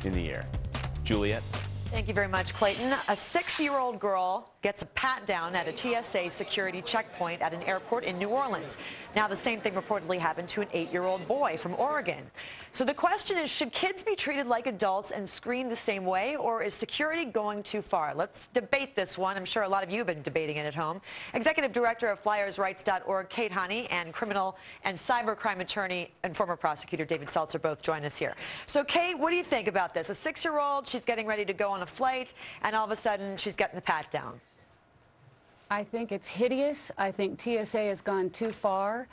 in the air. Juliet? Thank you very much, Clayton. A 6-year-old girl gets a pat down at a TSA security checkpoint at an airport in New Orleans. Now, the same thing reportedly happened to an 8-year-old boy from Oregon. So the question is, should kids be treated like adults and screened the same way, or is security going too far? Let's debate this one. I'm sure a lot of you have been debating it at home. Executive Director of FlyersRights.org, Kate Hanni, and criminal and cybercrime attorney and former prosecutor David Seltzer both join us here. So, Kate, what do you think about this? A 6-year-old, she's getting ready to go on a flight, and all of a sudden she's getting the pat down. I think it's hideous. I think TSA has gone too far.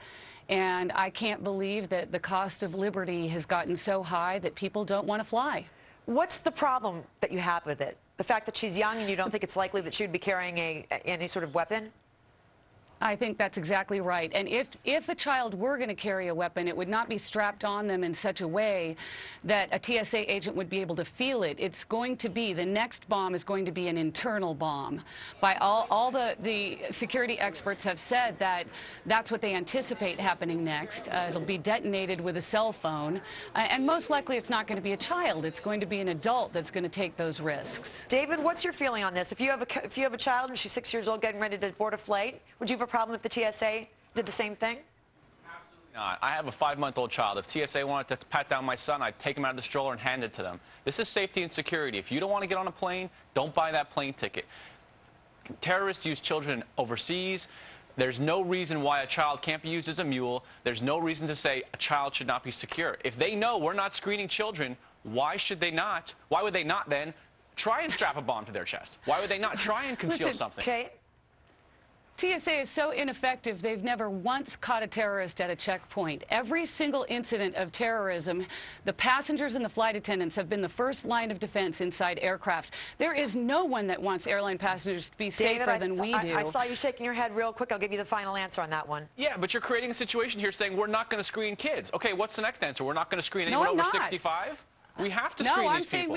And I can't believe that the cost of liberty has gotten so high that people don't want to fly. What's the problem that you have with it? The fact that she's young and you don't think it's likely that she would be carrying any sort of weapon? I think that's exactly right. And if a child were going to carry a weapon, it would not be strapped on them in such a way that a TSA agent would be able to feel it. It's going to be, the next bomb is going to be an internal bomb. By all the security experts have said that that's what they anticipate happening next. It'll be detonated with a cell phone. And most likely it's not going to be a child. It's going to be an adult that's going to take those risks. David, what's your feeling on this? If you have a child and she's 6 years old getting ready to board a flight, would you have a problem if the TSA did the same thing? Absolutely not. I have a 5-month-old child. If TSA wanted to pat down my son, I'd take him out of the stroller and hand it to them. This is safety and security. If you don't want to get on a plane, don't buy that plane ticket. Terrorists use children overseas. There's no reason why a child can't be used as a mule. There's no reason to say a child should not be secure. If they know we're not screening children, why should they not? Why would they not then try and strap a bomb to their chest? Why would they not try and conceal something? Okay. TSA is so ineffective, they've never once caught a terrorist at a checkpoint. Every single incident of terrorism, the passengers and the flight attendants have been the first line of defense inside aircraft. There is no one that wants airline passengers to be safer than we do. I saw you shaking your head real quick. I'll give you the final answer on that one. Yeah, but you're creating a situation here saying we're not going to screen kids. Okay, what's the next answer? We're not going to screen anyone over 65? We have to screen these people.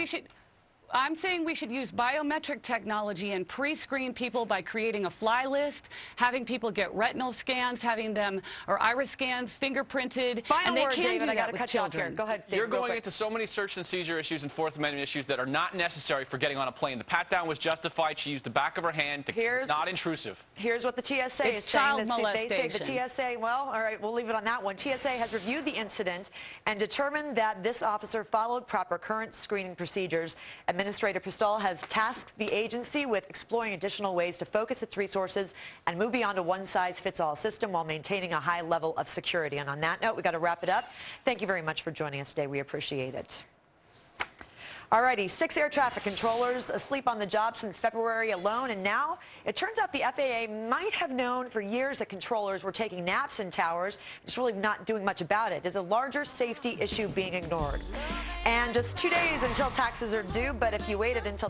I'm saying we should use biometric technology and pre-screen people by creating a fly list, having people get retinal scans, having them, or iris scans, fingerprinted. And they can do that with children. Go ahead, David. You're going into so many search and seizure issues and Fourth Amendment issues that are not necessary for getting on a plane. The pat-down was justified. She used the back of her hand. Not intrusive. Here's what the TSA is saying. It's child molestation. They say the TSA, well, all right, we'll leave it on that one. TSA has reviewed the incident and determined that this officer followed proper current screening procedures. Administrator Pistol has tasked the agency with exploring additional ways to focus its resources and move beyond a one-size-fits-all system while maintaining a high level of security. And on that note, we've got to wrap it up. Thank you very much for joining us today. We appreciate it. All righty, 6 air traffic controllers asleep on the job since February alone, and now it turns out the FAA might have known for years that controllers were taking naps in towers, just really not doing much about it. Is a larger safety issue being ignored? And just 2 days until taxes are due, but if you waited until the